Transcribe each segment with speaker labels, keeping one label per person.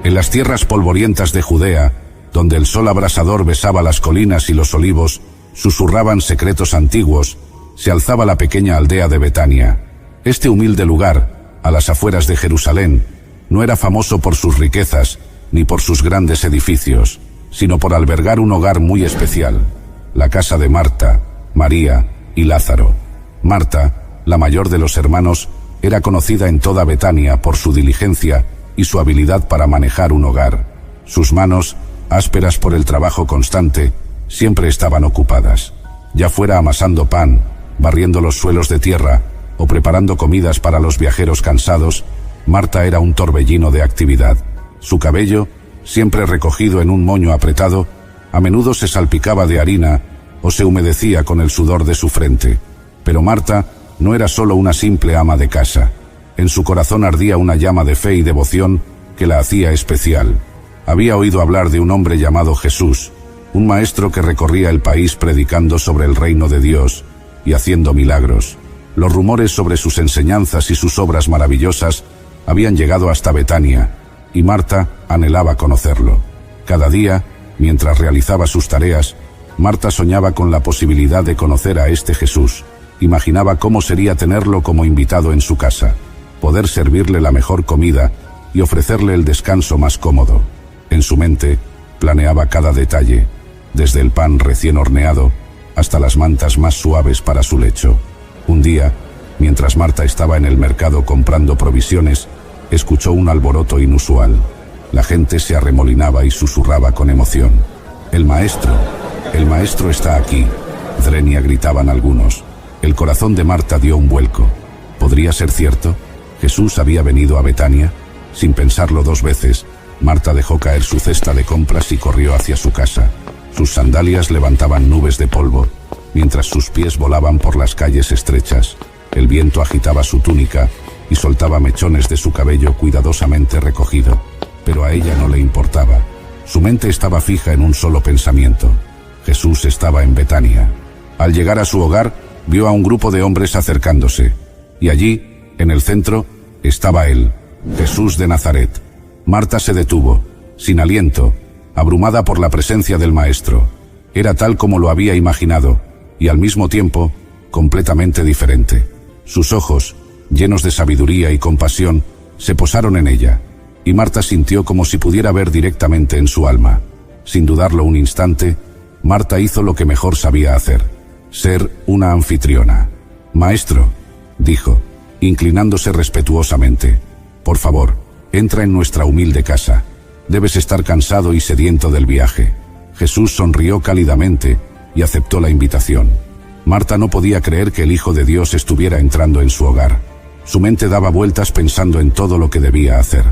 Speaker 1: En las tierras polvorientas de Judea, donde el sol abrasador besaba las colinas y los olivos, susurraban secretos antiguos, se alzaba la pequeña aldea de Betania. Este humilde lugar, a las afueras de Jerusalén, no era famoso por sus riquezas, ni por sus grandes edificios, sino por albergar un hogar muy especial, la casa de Marta, María y Lázaro. Marta, la mayor de los hermanos, era conocida en toda Betania por su diligencia y su habilidad para manejar un hogar. Sus manos, ásperas por el trabajo constante, siempre estaban ocupadas, ya fuera amasando pan, barriendo los suelos de tierra o preparando comidas para los viajeros cansados. Marta era un torbellino de actividad. Su cabello, siempre recogido en un moño apretado, a menudo se salpicaba de harina o se humedecía con el sudor de su frente. Pero Marta no era solo una simple ama de casa. En su corazón ardía una llama de fe y devoción que la hacía especial. Había oído hablar de un hombre llamado Jesús, un maestro que recorría el país predicando sobre el reino de Dios y haciendo milagros. Los rumores sobre sus enseñanzas y sus obras maravillosas habían llegado hasta Betania, y Marta anhelaba conocerlo. Cada día, mientras realizaba sus tareas, Marta soñaba con la posibilidad de conocer a este Jesús. Imaginaba cómo sería tenerlo como invitado en su casa, poder servirle la mejor comida y ofrecerle el descanso más cómodo. En su mente, planeaba cada detalle, desde el pan recién horneado hasta las mantas más suaves para su lecho. Un día, mientras Marta estaba en el mercado comprando provisiones, escuchó un alboroto inusual. La gente se arremolinaba y susurraba con emoción. El maestro está aquí», Drenia gritaban algunos. El corazón de Marta dio un vuelco. ¿Podría ser cierto? ¿Jesús había venido a Betania? Sin pensarlo dos veces, Marta dejó caer su cesta de compras y corrió hacia su casa. Sus sandalias levantaban nubes de polvo, mientras sus pies volaban por las calles estrechas. El viento agitaba su túnica y soltaba mechones de su cabello cuidadosamente recogido. Pero a ella no le importaba. Su mente estaba fija en un solo pensamiento. Jesús estaba en Betania. Al llegar a su hogar, vio a un grupo de hombres acercándose. Y allí, en el centro, estaba él, Jesús de Nazaret. Marta se detuvo, sin aliento, abrumada por la presencia del Maestro. Era tal como lo había imaginado, y al mismo tiempo, completamente diferente. Sus ojos, llenos de sabiduría y compasión, se posaron en ella, y Marta sintió como si pudiera ver directamente en su alma. Sin dudarlo un instante, Marta hizo lo que mejor sabía hacer: ser una anfitriona. «Maestro», dijo, inclinándose respetuosamente, «por favor, entra en nuestra humilde casa. Debes estar cansado y sediento del viaje». Jesús sonrió cálidamente y aceptó la invitación. Marta no podía creer que el Hijo de Dios estuviera entrando en su hogar. Su mente daba vueltas pensando en todo lo que debía hacer.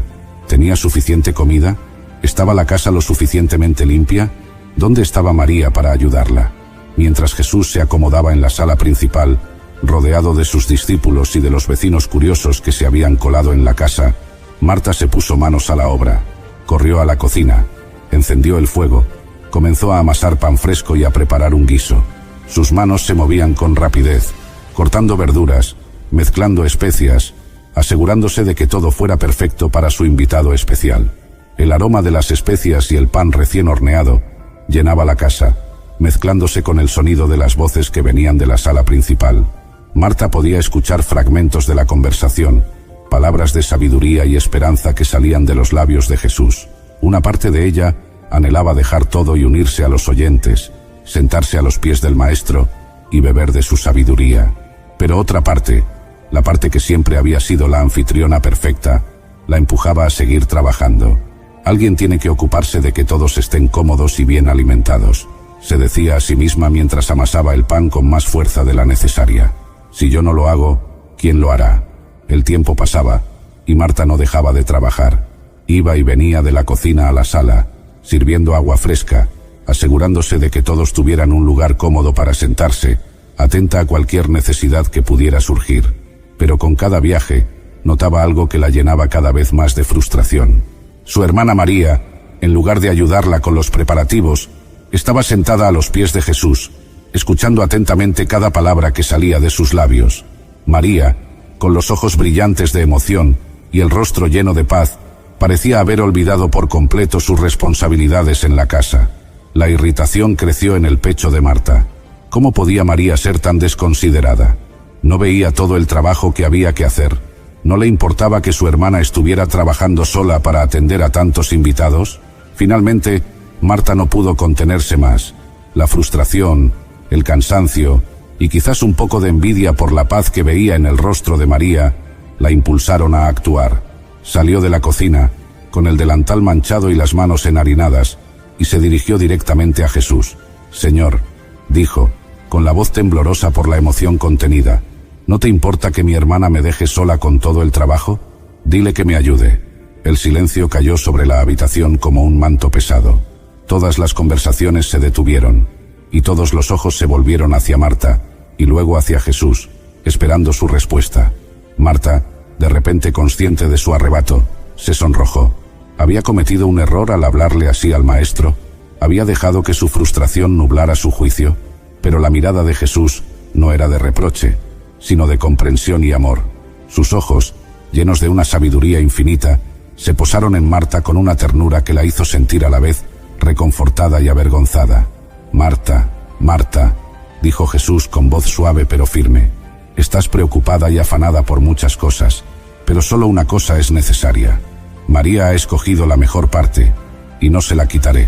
Speaker 1: ¿Tenía suficiente comida? ¿Estaba la casa lo suficientemente limpia? ¿Dónde estaba María para ayudarla? Mientras Jesús se acomodaba en la sala principal, rodeado de sus discípulos y de los vecinos curiosos que se habían colado en la casa, Marta se puso manos a la obra. Corrió a la cocina, encendió el fuego, comenzó a amasar pan fresco y a preparar un guiso. Sus manos se movían con rapidez, cortando verduras, mezclando especias, asegurándose de que todo fuera perfecto para su invitado especial. El aroma de las especias y el pan recién horneado llenaba la casa, mezclándose con el sonido de las voces que venían de la sala principal. Marta podía escuchar fragmentos de la conversación, palabras de sabiduría y esperanza que salían de los labios de Jesús. Una parte de ella anhelaba dejar todo y unirse a los oyentes, sentarse a los pies del Maestro y beber de su sabiduría. Pero otra parte, la parte que siempre había sido la anfitriona perfecta, la empujaba a seguir trabajando. «Alguien tiene que ocuparse de que todos estén cómodos y bien alimentados», se decía a sí misma mientras amasaba el pan con más fuerza de la necesaria. «Si yo no lo hago, ¿quién lo hará?». El tiempo pasaba, y Marta no dejaba de trabajar. Iba y venía de la cocina a la sala, sirviendo agua fresca, asegurándose de que todos tuvieran un lugar cómodo para sentarse, atenta a cualquier necesidad que pudiera surgir. Pero con cada viaje, notaba algo que la llenaba cada vez más de frustración. Su hermana María, en lugar de ayudarla con los preparativos, estaba sentada a los pies de Jesús, escuchando atentamente cada palabra que salía de sus labios. María, con los ojos brillantes de emoción y el rostro lleno de paz, Parecía haber olvidado por completo sus responsabilidades en la casa. La irritación creció en el pecho de Marta. ¿Cómo podía María ser tan desconsiderada? No veía todo el trabajo que había que hacer. ¿No le importaba que su hermana estuviera trabajando sola para atender a tantos invitados? Finalmente, Marta no pudo contenerse más. La frustración, el cansancio y quizás un poco de envidia por la paz que veía en el rostro de María, la impulsaron a actuar. Salió de la cocina, con el delantal manchado y las manos enharinadas, y se dirigió directamente a Jesús. «Señor», dijo, con la voz temblorosa por la emoción contenida, «¿no te importa que mi hermana me deje sola con todo el trabajo? Dile que me ayude». El silencio cayó sobre la habitación como un manto pesado. Todas las conversaciones se detuvieron, y todos los ojos se volvieron hacia Marta, y luego hacia Jesús, esperando su respuesta. Marta, de repente consciente de su arrebato, se sonrojó. ¿Había cometido un error al hablarle así al maestro? ¿Había dejado que su frustración nublara su juicio? Pero la mirada de Jesús no era de reproche, sino de comprensión y amor. Sus ojos, llenos de una sabiduría infinita, se posaron en Marta con una ternura que la hizo sentir a la vez reconfortada y avergonzada. «Marta, Marta», dijo Jesús con voz suave pero firme, «estás preocupada y afanada por muchas cosas, pero solo una cosa es necesaria. María ha escogido la mejor parte, y no se la quitaré».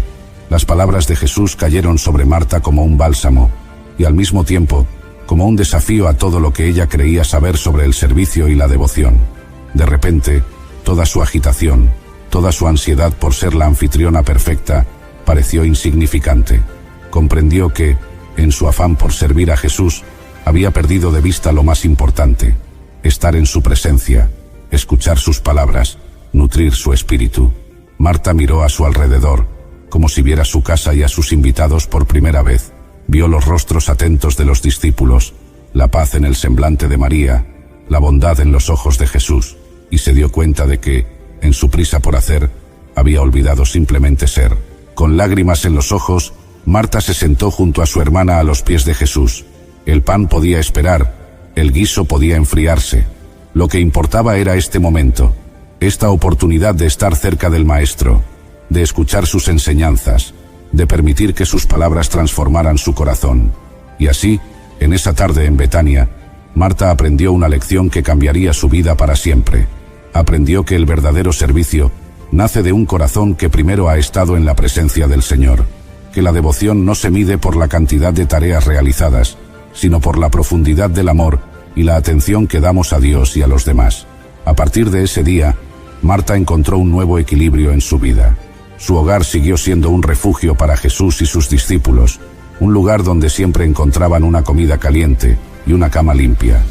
Speaker 1: Las palabras de Jesús cayeron sobre Marta como un bálsamo, y al mismo tiempo, como un desafío a todo lo que ella creía saber sobre el servicio y la devoción. De repente, toda su agitación, toda su ansiedad por ser la anfitriona perfecta, pareció insignificante. Comprendió que, en su afán por servir a Jesús, había perdido de vista lo más importante: estar en su presencia, escuchar sus palabras, nutrir su espíritu. Marta miró a su alrededor, como si viera su casa y a sus invitados por primera vez. Vio los rostros atentos de los discípulos, la paz en el semblante de María, la bondad en los ojos de Jesús, y se dio cuenta de que, en su prisa por hacer, había olvidado simplemente ser. Con lágrimas en los ojos, Marta se sentó junto a su hermana a los pies de Jesús. El pan podía esperar, el guiso podía enfriarse. Lo que importaba era este momento, esta oportunidad de estar cerca del Maestro, de escuchar sus enseñanzas, de permitir que sus palabras transformaran su corazón. Y así, en esa tarde en Betania, Marta aprendió una lección que cambiaría su vida para siempre. Aprendió que el verdadero servicio nace de un corazón que primero ha estado en la presencia del Señor, que la devoción no se mide por la cantidad de tareas realizadas, sino por la profundidad del amor y la atención que damos a Dios y a los demás. A partir de ese día, Marta encontró un nuevo equilibrio en su vida. Su hogar siguió siendo un refugio para Jesús y sus discípulos, un lugar donde siempre encontraban una comida caliente y una cama limpia.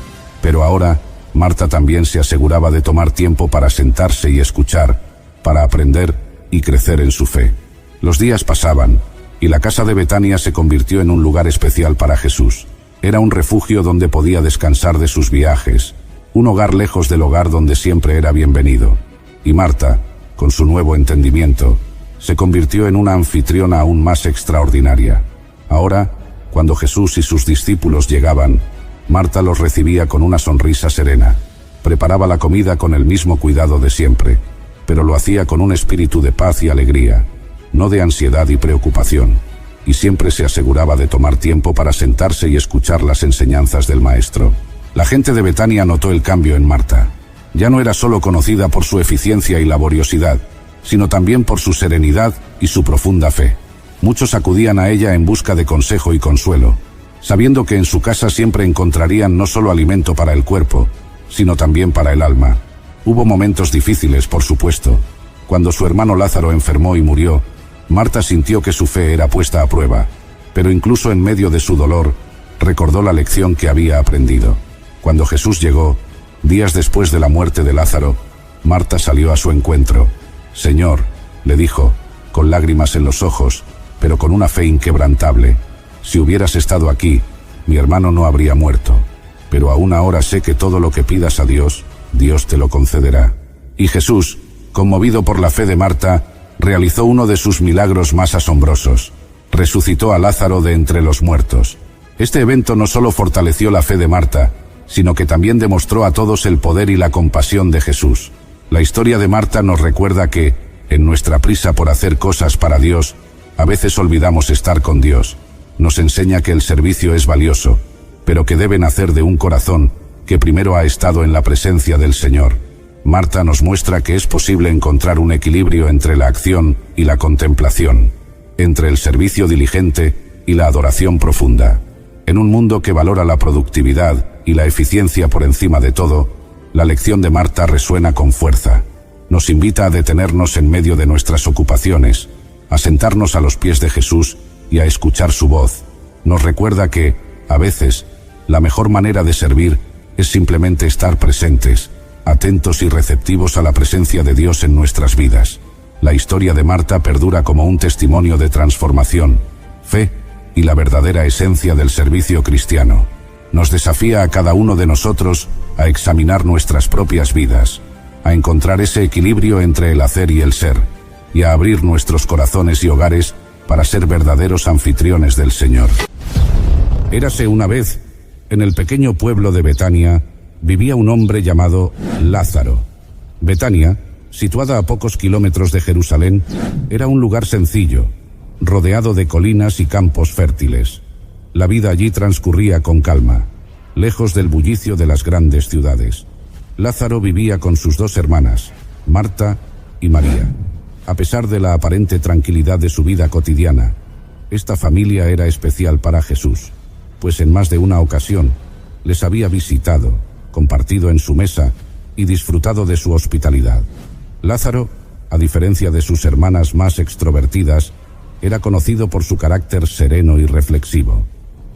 Speaker 1: Pero ahora, Marta también se aseguraba de tomar tiempo para sentarse y escuchar, para aprender y crecer en su fe. Los días pasaban, y la casa de Betania se convirtió en un lugar especial para Jesús. Era un refugio donde podía descansar de sus viajes, un hogar lejos del hogar donde siempre era bienvenido. Y Marta, con su nuevo entendimiento, se convirtió en una anfitriona aún más extraordinaria. Ahora, cuando Jesús y sus discípulos llegaban, Marta los recibía con una sonrisa serena. Preparaba la comida con el mismo cuidado de siempre, pero lo hacía con un espíritu de paz y alegría, no de ansiedad y preocupación, y siempre se aseguraba de tomar tiempo para sentarse y escuchar las enseñanzas del Maestro. La gente de Betania notó el cambio en Marta. Ya no era solo conocida por su eficiencia y laboriosidad, sino también por su serenidad y su profunda fe. Muchos acudían a ella en busca de consejo y consuelo, sabiendo que en su casa siempre encontrarían no solo alimento para el cuerpo, sino también para el alma. Hubo momentos difíciles, por supuesto. Cuando su hermano Lázaro enfermó y murió, Marta sintió que su fe era puesta a prueba, pero incluso en medio de su dolor, recordó la lección que había aprendido. Cuando Jesús llegó, días después de la muerte de Lázaro, Marta salió a su encuentro. «Señor», le dijo, con lágrimas en los ojos, pero con una fe inquebrantable, «si hubieras estado aquí, mi hermano no habría muerto. Pero aún ahora sé que todo lo que pidas a Dios, Dios te lo concederá». Y Jesús, conmovido por la fe de Marta, realizó uno de sus milagros más asombrosos. Resucitó a Lázaro de entre los muertos. Este evento no solo fortaleció la fe de Marta, sino que también demostró a todos el poder y la compasión de Jesús. La historia de Marta nos recuerda que, en nuestra prisa por hacer cosas para Dios, a veces olvidamos estar con Dios. Nos enseña que el servicio es valioso, pero que debe nacer de un corazón que primero ha estado en la presencia del Señor. Marta nos muestra que es posible encontrar un equilibrio entre la acción y la contemplación, entre el servicio diligente y la adoración profunda. En un mundo que valora la productividad y la eficiencia por encima de todo, la lección de Marta resuena con fuerza. Nos invita a detenernos en medio de nuestras ocupaciones, a sentarnos a los pies de Jesús y a escuchar su voz. Nos recuerda que, a veces, la mejor manera de servir es simplemente estar presentes, atentos y receptivos a la presencia de Dios en nuestras vidas. La historia de Marta perdura como un testimonio de transformación, fe y la verdadera esencia del servicio cristiano. Nos desafía a cada uno de nosotros a examinar nuestras propias vidas, a encontrar ese equilibrio entre el hacer y el ser, y a abrir nuestros corazones y hogares para ser verdaderos anfitriones del Señor. Érase una vez, en el pequeño pueblo de Betania, vivía un hombre llamado Lázaro. Betania, situada a pocos kilómetros de Jerusalén, era un lugar sencillo, rodeado de colinas y campos fértiles. La vida allí transcurría con calma, lejos del bullicio de las grandes ciudades. Lázaro vivía con sus dos hermanas, Marta y María. A pesar de la aparente tranquilidad de su vida cotidiana, esta familia era especial para Jesús, pues en más de una ocasión les había visitado, compartido en su mesa y disfrutado de su hospitalidad. Lázaro, a diferencia de sus hermanas más extrovertidas, era conocido por su carácter sereno y reflexivo.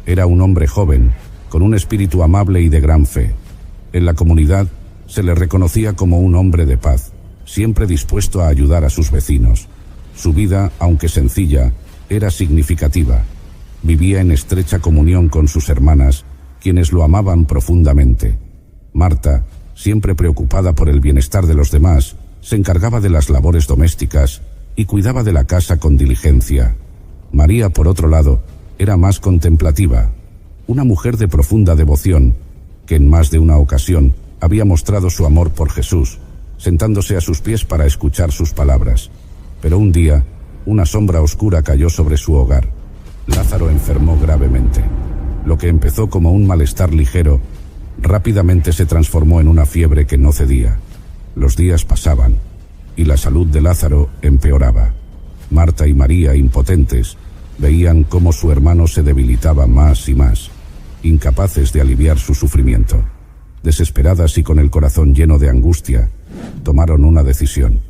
Speaker 1: Era un hombre joven, con un espíritu amable y de gran fe. En la comunidad se le reconocía como un hombre de paz, siempre dispuesto a ayudar a sus vecinos. Su vida, aunque sencilla, era significativa. Vivía en estrecha comunión con sus hermanas, quienes lo amaban profundamente. Marta, siempre preocupada por el bienestar de los demás, se encargaba de las labores domésticas y cuidaba de la casa con diligencia. María, por otro lado, era más contemplativa, una mujer de profunda devoción, que en más de una ocasión había mostrado su amor por Jesús, sentándose a sus pies para escuchar sus palabras. Pero un día, una sombra oscura cayó sobre su hogar. Lázaro enfermó gravemente. Lo que empezó como un malestar ligero, rápidamente se transformó en una fiebre que no cedía. Los días pasaban, y la salud de Lázaro empeoraba. Marta y María, impotentes, veían cómo su hermano se debilitaba más y más, incapaces de aliviar su sufrimiento. Desesperadas y con el corazón lleno de angustia, tomaron una decisión.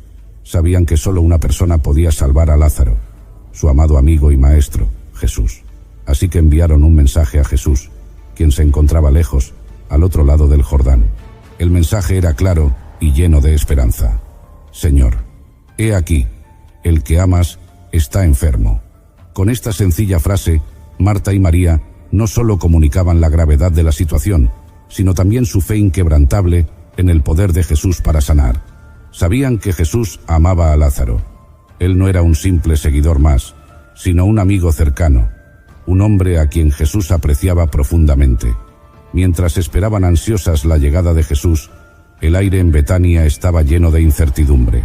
Speaker 1: Sabían que solo una persona podía salvar a Lázaro, su amado amigo y maestro, Jesús. Así que enviaron un mensaje a Jesús, quien se encontraba lejos, al otro lado del Jordán. El mensaje era claro y lleno de esperanza. Señor, he aquí, el que amas está enfermo. Con esta sencilla frase, Marta y María no solo comunicaban la gravedad de la situación, sino también su fe inquebrantable en el poder de Jesús para sanar. Sabían que Jesús amaba a Lázaro. Él no era un simple seguidor más, sino un amigo cercano, un hombre a quien Jesús apreciaba profundamente. Mientras esperaban ansiosas la llegada de Jesús, el aire en Betania estaba lleno de incertidumbre.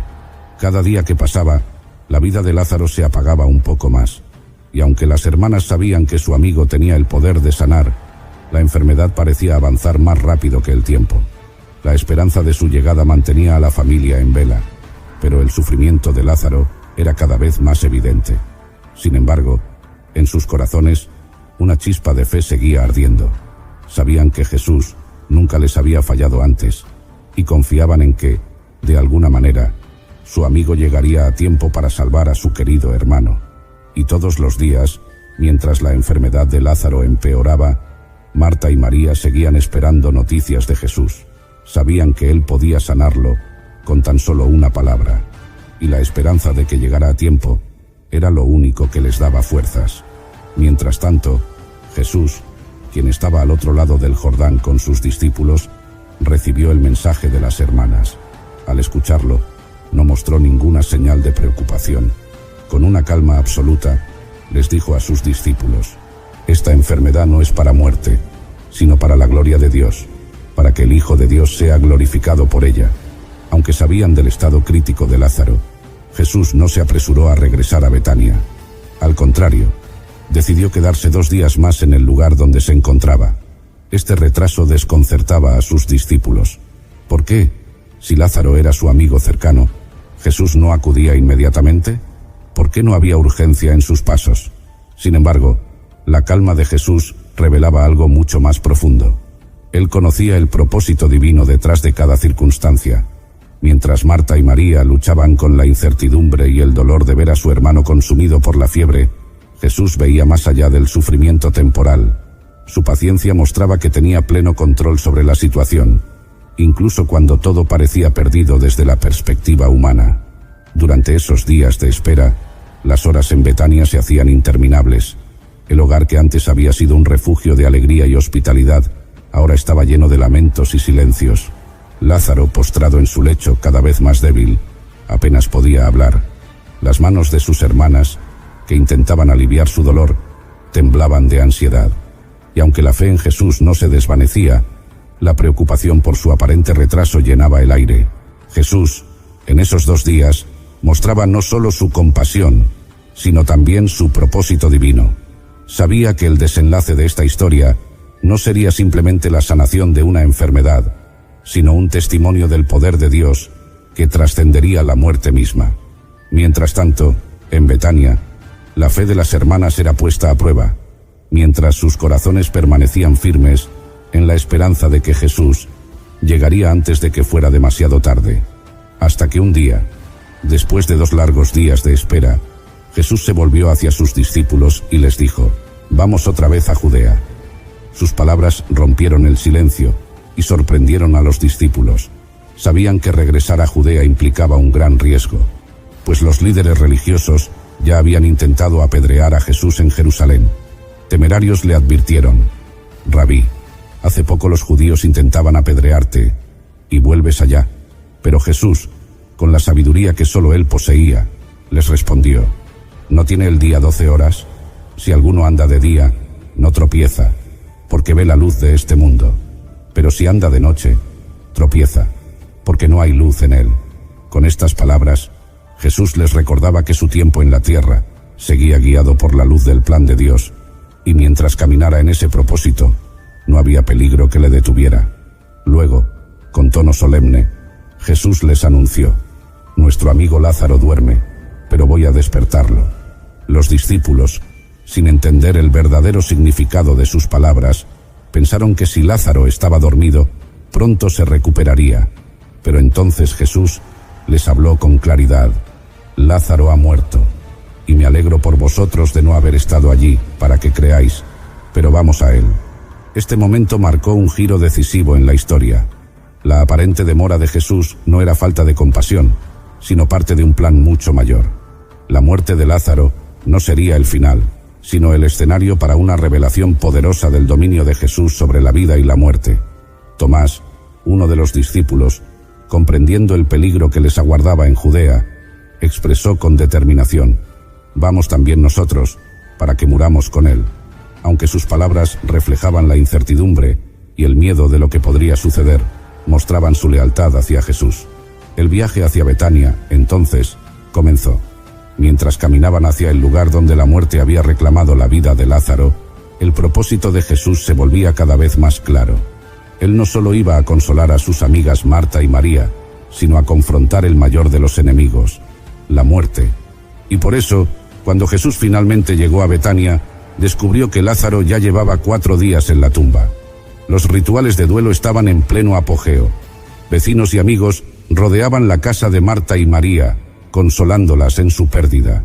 Speaker 1: Cada día que pasaba, la vida de Lázaro se apagaba un poco más, y aunque las hermanas sabían que su amigo tenía el poder de sanar, la enfermedad parecía avanzar más rápido que el tiempo. La esperanza de su llegada mantenía a la familia en vela, pero el sufrimiento de Lázaro era cada vez más evidente. Sin embargo, en sus corazones, una chispa de fe seguía ardiendo. Sabían que Jesús nunca les había fallado antes, y confiaban en que, de alguna manera, su amigo llegaría a tiempo para salvar a su querido hermano. Y todos los días, mientras la enfermedad de Lázaro empeoraba, Marta y María seguían esperando noticias de Jesús. Sabían que él podía sanarlo con tan solo una palabra, y la esperanza de que llegara a tiempo era lo único que les daba fuerzas. Mientras tanto, Jesús, quien estaba al otro lado del Jordán con sus discípulos, recibió el mensaje de las hermanas. Al escucharlo, no mostró ninguna señal de preocupación. Con una calma absoluta, les dijo a sus discípulos: esta enfermedad no es para muerte, sino para la gloria de Dios, para que el Hijo de Dios sea glorificado por ella. Aunque sabían del estado crítico de Lázaro, Jesús no se apresuró a regresar a Betania. Al contrario, decidió quedarse 2 días más en el lugar donde se encontraba. Este retraso desconcertaba a sus discípulos. ¿Por qué? Si Lázaro era su amigo cercano, ¿Jesús no acudía inmediatamente? ¿Por qué no había urgencia en sus pasos? Sin embargo, la calma de Jesús revelaba algo mucho más profundo. Él conocía el propósito divino detrás de cada circunstancia. Mientras Marta y María luchaban con la incertidumbre y el dolor de ver a su hermano consumido por la fiebre, Jesús veía más allá del sufrimiento temporal. Su paciencia mostraba que tenía pleno control sobre la situación, incluso cuando todo parecía perdido desde la perspectiva humana. Durante esos días de espera, las horas en Betania se hacían interminables. El hogar que antes había sido un refugio de alegría y hospitalidad, ahora estaba lleno de lamentos y silencios. Lázaro, postrado en su lecho, cada vez más débil, apenas podía hablar. Las manos de sus hermanas, que intentaban aliviar su dolor, temblaban de ansiedad. Y aunque la fe en Jesús no se desvanecía, la preocupación por su aparente retraso llenaba el aire. Jesús, en esos 2 días, mostraba no solo su compasión, sino también su propósito divino. Sabía que el desenlace de esta historia no sería simplemente la sanación de una enfermedad, sino un testimonio del poder de Dios que trascendería la muerte misma. Mientras tanto, en Betania, la fe de las hermanas era puesta a prueba, mientras sus corazones permanecían firmes en la esperanza de que Jesús llegaría antes de que fuera demasiado tarde. Hasta que un día, después de 2 largos días de espera, Jesús se volvió hacia sus discípulos y les dijo: «Vamos otra vez a Judea». Sus palabras rompieron el silencio y sorprendieron a los discípulos. Sabían que regresar a Judea implicaba un gran riesgo, pues los líderes religiosos ya habían intentado apedrear a Jesús en Jerusalén. Temerarios le advirtieron: «Rabí, hace poco los judíos intentaban apedrearte, y vuelves allá». Pero Jesús, con la sabiduría que solo él poseía, les respondió: «¿No tiene el día 12 horas? Si alguno anda de día, no tropieza, porque ve la luz de este mundo. Pero si anda de noche, tropieza, porque no hay luz en él». Con estas palabras, Jesús les recordaba que su tiempo en la tierra seguía guiado por la luz del plan de Dios, y mientras caminara en ese propósito, no había peligro que le detuviera. Luego, con tono solemne, Jesús les anunció: «Nuestro amigo Lázaro duerme, pero voy a despertarlo». Los discípulos, sin entender el verdadero significado de sus palabras, pensaron que si Lázaro estaba dormido, pronto se recuperaría. Pero entonces Jesús les habló con claridad: «Lázaro ha muerto, y me alegro por vosotros de no haber estado allí para que creáis, pero vamos a él». Este momento marcó un giro decisivo en la historia. La aparente demora de Jesús no era falta de compasión, sino parte de un plan mucho mayor. La muerte de Lázaro no sería el final, sino el escenario para una revelación poderosa del dominio de Jesús sobre la vida y la muerte. Tomás, uno de los discípulos, comprendiendo el peligro que les aguardaba en Judea, expresó con determinación: «Vamos también nosotros, para que muramos con él». Aunque sus palabras reflejaban la incertidumbre y el miedo de lo que podría suceder, mostraban su lealtad hacia Jesús. El viaje hacia Betania, entonces, comenzó. Mientras caminaban hacia el lugar donde la muerte había reclamado la vida de Lázaro, el propósito de Jesús se volvía cada vez más claro. Él no solo iba a consolar a sus amigas Marta y María, sino a confrontar el mayor de los enemigos, la muerte. Y por eso, cuando Jesús finalmente llegó a Betania, descubrió que Lázaro ya llevaba 4 días en la tumba. Los rituales de duelo estaban en pleno apogeo. Vecinos y amigos rodeaban la casa de Marta y María, consolándolas en su pérdida.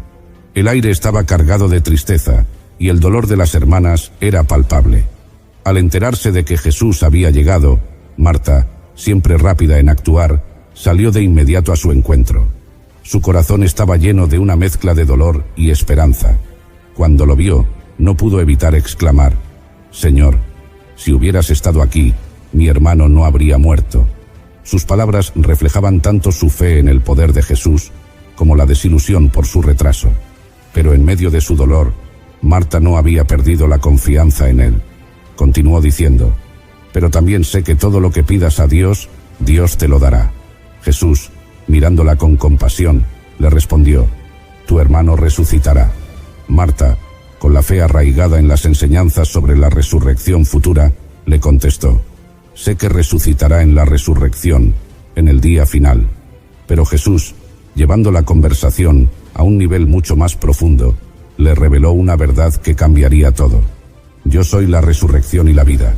Speaker 1: El aire estaba cargado de tristeza, y el dolor de las hermanas era palpable. Al enterarse de que Jesús había llegado, Marta, siempre rápida en actuar, salió de inmediato a su encuentro. Su corazón estaba lleno de una mezcla de dolor y esperanza. Cuando lo vio, no pudo evitar exclamar: «Señor, si hubieras estado aquí, mi hermano no habría muerto». Sus palabras reflejaban tanto su fe en el poder de Jesús como la desilusión por su retraso. Pero en medio de su dolor, Marta no había perdido la confianza en él. Continuó diciendo: «Pero también sé que todo lo que pidas a Dios, Dios te lo dará». Jesús, mirándola con compasión, le respondió: «Tu hermano resucitará». Marta, con la fe arraigada en las enseñanzas sobre la resurrección futura, le contestó: «Sé que resucitará en la resurrección, en el día final». Pero Jesús, llevando la conversación a un nivel mucho más profundo, le reveló una verdad que cambiaría todo. «Yo soy la resurrección y la vida.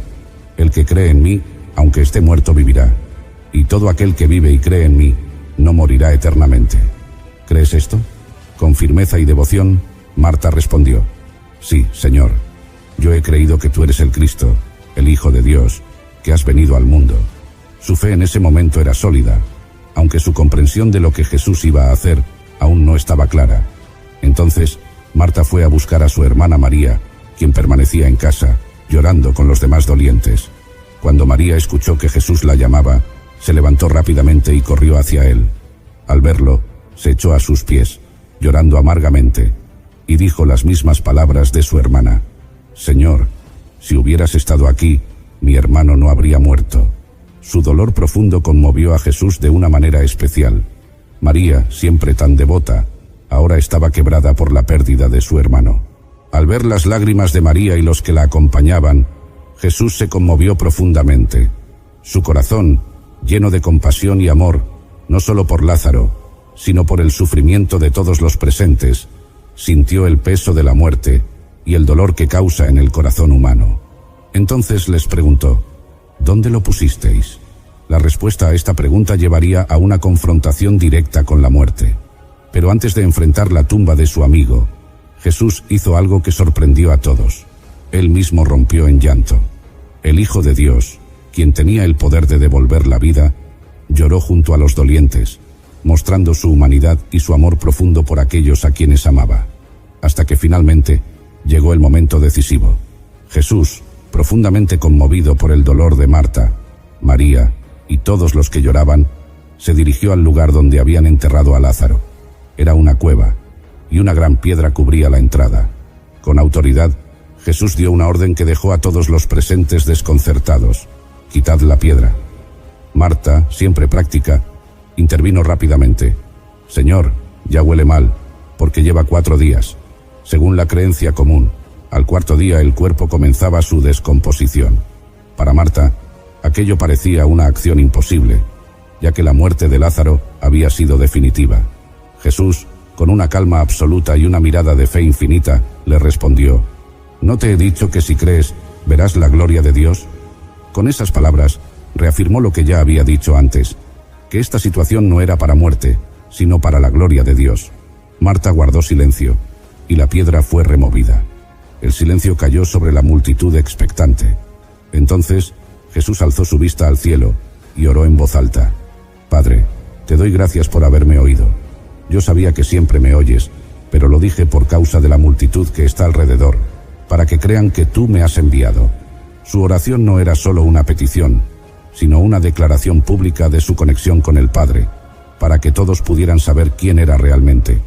Speaker 1: El que cree en mí, aunque esté muerto, vivirá. Y todo aquel que vive y cree en mí, no morirá eternamente». ¿Crees esto? Con firmeza y devoción, Marta respondió: «Sí, Señor. Yo he creído que tú eres el Cristo, el Hijo de Dios, que has venido al mundo». Su fe en ese momento era sólida, aunque su comprensión de lo que Jesús iba a hacer aún no estaba clara. Entonces, Marta fue a buscar a su hermana María, quien permanecía en casa, llorando con los demás dolientes. Cuando María escuchó que Jesús la llamaba, se levantó rápidamente y corrió hacia él. Al verlo, se echó a sus pies, llorando amargamente, y dijo las mismas palabras de su hermana: «Señor, si hubieras estado aquí, mi hermano no habría muerto». Su dolor profundo conmovió a Jesús de una manera especial. María, siempre tan devota, ahora estaba quebrada por la pérdida de su hermano. Al ver las lágrimas de María y los que la acompañaban, Jesús se conmovió profundamente. Su corazón, lleno de compasión y amor, no solo por Lázaro, sino por el sufrimiento de todos los presentes, sintió el peso de la muerte y el dolor que causa en el corazón humano. Entonces les preguntó: «¿Dónde lo pusisteis?». La respuesta a esta pregunta llevaría a una confrontación directa con la muerte. Pero antes de enfrentar la tumba de su amigo, Jesús hizo algo que sorprendió a todos. Él mismo rompió en llanto. El Hijo de Dios, quien tenía el poder de devolver la vida, lloró junto a los dolientes, mostrando su humanidad y su amor profundo por aquellos a quienes amaba. Hasta que finalmente llegó el momento decisivo. Jesús, profundamente conmovido por el dolor de Marta, María y todos los que lloraban, se dirigió al lugar donde habían enterrado a Lázaro. Era una cueva, y una gran piedra cubría la entrada. Con autoridad, Jesús dio una orden que dejó a todos los presentes desconcertados: «Quitad la piedra». Marta, siempre práctica, intervino rápidamente: «Señor, ya huele mal, porque lleva 4 días. Según la creencia común, al 4.º día el cuerpo comenzaba su descomposición». Para Marta, aquello parecía una acción imposible, ya que la muerte de Lázaro había sido definitiva. Jesús, con una calma absoluta y una mirada de fe infinita, le respondió: «¿No te he dicho que si crees, verás la gloria de Dios?». Con esas palabras, reafirmó lo que ya había dicho antes, que esta situación no era para muerte, sino para la gloria de Dios. Marta guardó silencio, y la piedra fue removida. El silencio cayó sobre la multitud expectante. Entonces, Jesús alzó su vista al cielo y oró en voz alta: «Padre, te doy gracias por haberme oído. Yo sabía que siempre me oyes, pero lo dije por causa de la multitud que está alrededor, para que crean que tú me has enviado». Su oración no era solo una petición, sino una declaración pública de su conexión con el Padre, para que todos pudieran saber quién era realmente.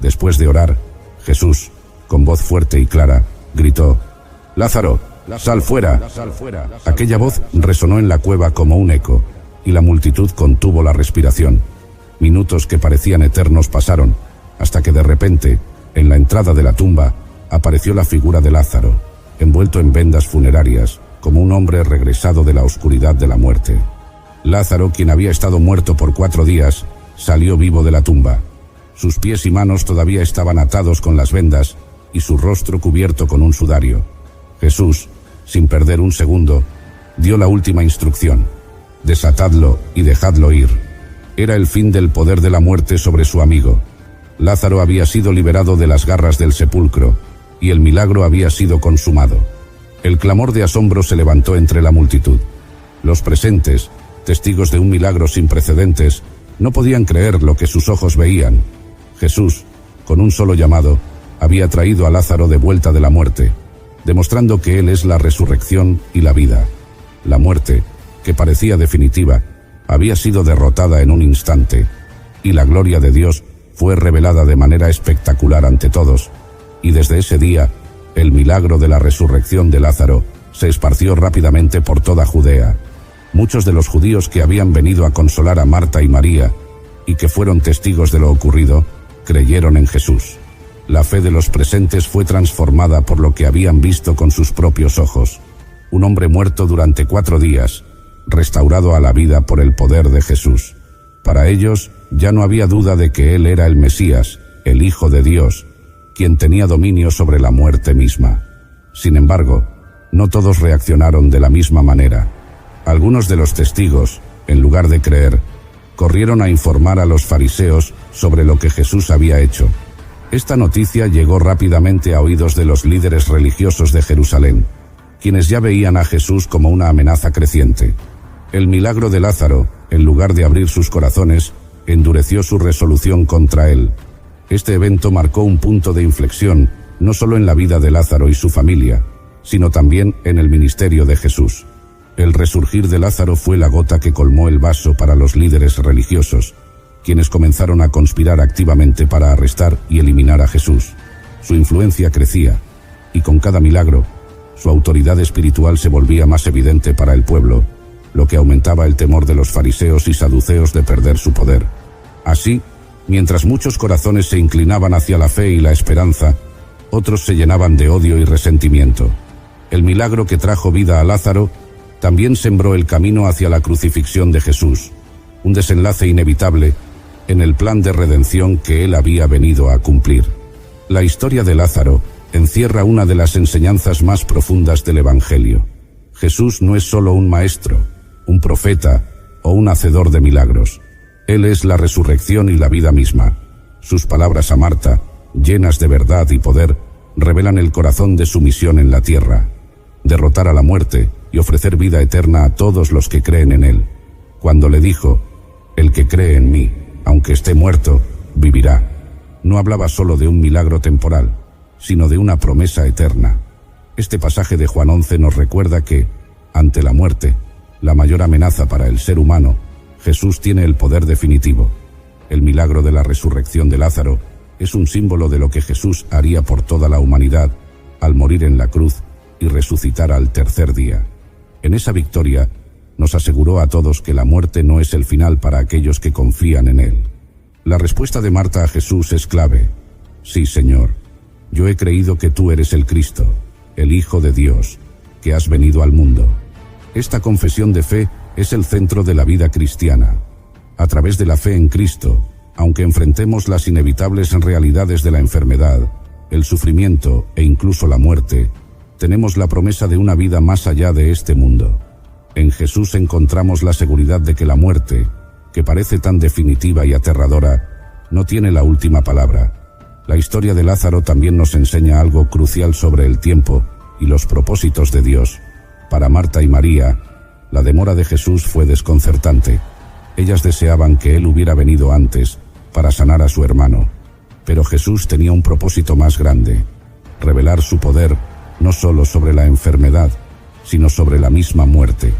Speaker 1: Después de orar, Jesús, con voz fuerte y clara, gritó: «Lázaro, sal fuera». Aquella voz resonó en la cueva como un eco, y la multitud contuvo la respiración. Minutos que parecían eternos pasaron, hasta que de repente, en la entrada de la tumba, apareció la figura de Lázaro, envuelto en vendas funerarias, como un hombre regresado de la oscuridad de la muerte. Lázaro, quien había estado muerto por 4 días, salió vivo de la tumba. Sus pies y manos todavía estaban atados con las vendas, y su rostro cubierto con un sudario. Jesús, sin perder un segundo, dio la última instrucción: «Desatadlo y dejadlo ir». Era el fin del poder de la muerte sobre su amigo. Lázaro había sido liberado de las garras del sepulcro, y el milagro había sido consumado. El clamor de asombro se levantó entre la multitud. Los presentes, testigos de un milagro sin precedentes, no podían creer lo que sus ojos veían. Jesús, con un solo llamado, había traído a Lázaro de vuelta de la muerte, demostrando que Él es la resurrección y la vida. La muerte, que parecía definitiva, había sido derrotada en un instante, y la gloria de Dios fue revelada de manera espectacular ante todos, y desde ese día, el milagro de la resurrección de Lázaro se esparció rápidamente por toda Judea. Muchos de los judíos que habían venido a consolar a Marta y María, y que fueron testigos de lo ocurrido, creyeron en Jesús. La fe de los presentes fue transformada por lo que habían visto con sus propios ojos. Un hombre muerto durante 4 días, restaurado a la vida por el poder de Jesús. Para ellos, ya no había duda de que él era el Mesías, el Hijo de Dios, quien tenía dominio sobre la muerte misma. Sin embargo, no todos reaccionaron de la misma manera. Algunos de los testigos, en lugar de creer, corrieron a informar a los fariseos sobre lo que Jesús había hecho. Esta noticia llegó rápidamente a oídos de los líderes religiosos de Jerusalén, quienes ya veían a Jesús como una amenaza creciente. El milagro de Lázaro, en lugar de abrir sus corazones, endureció su resolución contra él. Este evento marcó un punto de inflexión, no solo en la vida de Lázaro y su familia, sino también en el ministerio de Jesús. El resurgir de Lázaro fue la gota que colmó el vaso para los líderes religiosos, quienes comenzaron a conspirar activamente para arrestar y eliminar a Jesús. Su influencia crecía, y con cada milagro, su autoridad espiritual se volvía más evidente para el pueblo, lo que aumentaba el temor de los fariseos y saduceos de perder su poder. Así, mientras muchos corazones se inclinaban hacia la fe y la esperanza, otros se llenaban de odio y resentimiento. El milagro que trajo vida a Lázaro también sembró el camino hacia la crucifixión de Jesús, un desenlace inevitable en el plan de redención que él había venido a cumplir. La historia de Lázaro encierra una de las enseñanzas más profundas del Evangelio. Jesús no es solo un maestro, un profeta o un hacedor de milagros. Él es la resurrección y la vida misma. Sus palabras a Marta, llenas de verdad y poder, revelan el corazón de su misión en la tierra: derrotar a la muerte y ofrecer vida eterna a todos los que creen en él. Cuando le dijo: "El que cree en mí, aunque esté muerto, vivirá", no hablaba solo de un milagro temporal, sino de una promesa eterna. Este pasaje de Juan 11 nos recuerda que, ante la muerte, la mayor amenaza para el ser humano, Jesús tiene el poder definitivo. El milagro de la resurrección de Lázaro es un símbolo de lo que Jesús haría por toda la humanidad al morir en la cruz y resucitar al tercer día. En esa victoria, nos aseguró a todos que la muerte no es el final para aquellos que confían en él. La respuesta de Marta a Jesús es clave: "Sí, Señor, yo he creído que tú eres el Cristo, el Hijo de Dios, que has venido al mundo". Esta confesión de fe es el centro de la vida cristiana. A través de la fe en Cristo, aunque enfrentemos las inevitables realidades de la enfermedad, el sufrimiento e incluso la muerte, tenemos la promesa de una vida más allá de este mundo. En Jesús encontramos la seguridad de que la muerte, que parece tan definitiva y aterradora, no tiene la última palabra. La historia de Lázaro también nos enseña algo crucial sobre el tiempo y los propósitos de Dios. Para Marta y María, la demora de Jesús fue desconcertante. Ellas deseaban que él hubiera venido antes para sanar a su hermano. Pero Jesús tenía un propósito más grande: revelar su poder no solo sobre la enfermedad, sino sobre la misma muerte.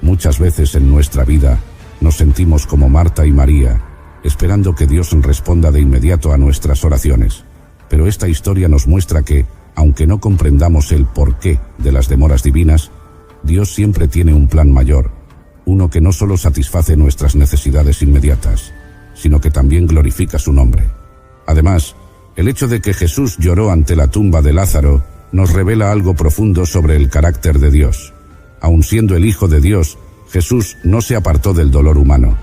Speaker 1: Muchas veces en nuestra vida nos sentimos como Marta y María, esperando que Dios responda de inmediato a nuestras oraciones. Pero esta historia nos muestra que, aunque no comprendamos el porqué de las demoras divinas, Dios siempre tiene un plan mayor, uno que no solo satisface nuestras necesidades inmediatas, sino que también glorifica su nombre. Además, el hecho de que Jesús lloró ante la tumba de Lázaro nos revela algo profundo sobre el carácter de Dios. Aun siendo el Hijo de Dios, Jesús no se apartó del dolor humano.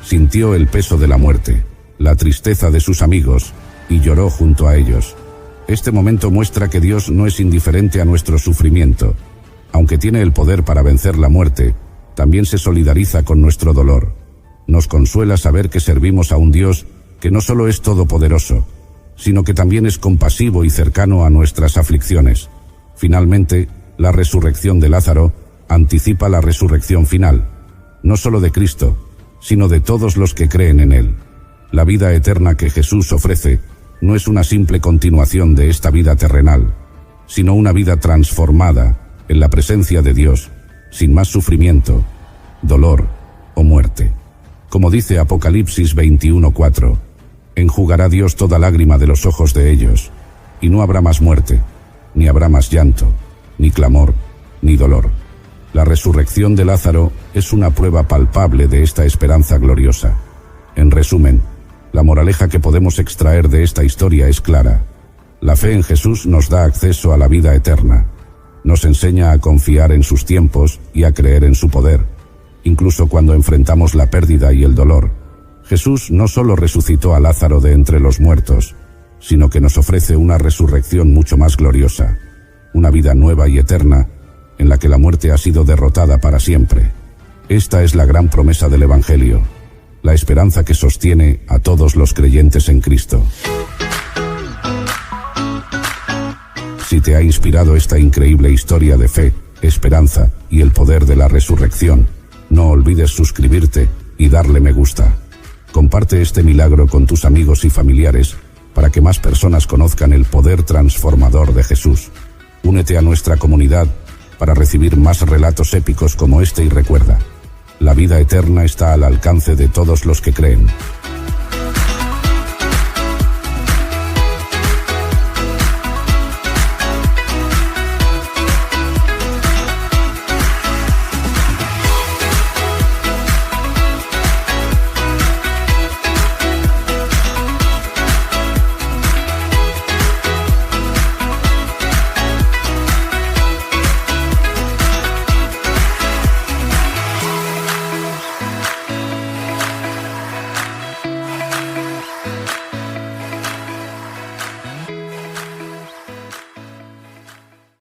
Speaker 1: Sintió el peso de la muerte, la tristeza de sus amigos, y lloró junto a ellos. Este momento muestra que Dios no es indiferente a nuestro sufrimiento. Aunque tiene el poder para vencer la muerte, también se solidariza con nuestro dolor. Nos consuela saber que servimos a un Dios que no solo es todopoderoso, sino que también es compasivo y cercano a nuestras aflicciones. Finalmente, la resurrección de Lázaro anticipa la resurrección final, no solo de Cristo, sino de todos los que creen en él. La vida eterna que Jesús ofrece no es una simple continuación de esta vida terrenal, sino una vida transformada en la presencia de Dios, sin más sufrimiento, dolor o muerte. Como dice Apocalipsis 21:4, enjugará Dios toda lágrima de los ojos de ellos, y no habrá más muerte, ni habrá más llanto, ni clamor, ni dolor. La resurrección de Lázaro es una prueba palpable de esta esperanza gloriosa. En resumen, la moraleja que podemos extraer de esta historia es clara. La fe en Jesús nos da acceso a la vida eterna. Nos enseña a confiar en sus tiempos y a creer en su poder. Incluso cuando enfrentamos la pérdida y el dolor, Jesús no solo resucitó a Lázaro de entre los muertos, sino que nos ofrece una resurrección mucho más gloriosa, una vida nueva y eterna, en la que la muerte ha sido derrotada para siempre. Esta es la gran promesa del Evangelio, la esperanza que sostiene a todos los creyentes en Cristo. Si te ha inspirado esta increíble historia de fe, esperanza y el poder de la resurrección, no olvides suscribirte y darle me gusta. Comparte este milagro con tus amigos y familiares para que más personas conozcan el poder transformador de Jesús. Únete a nuestra comunidad para recibir más relatos épicos como este y recuerda, la vida eterna está al alcance de todos los que creen.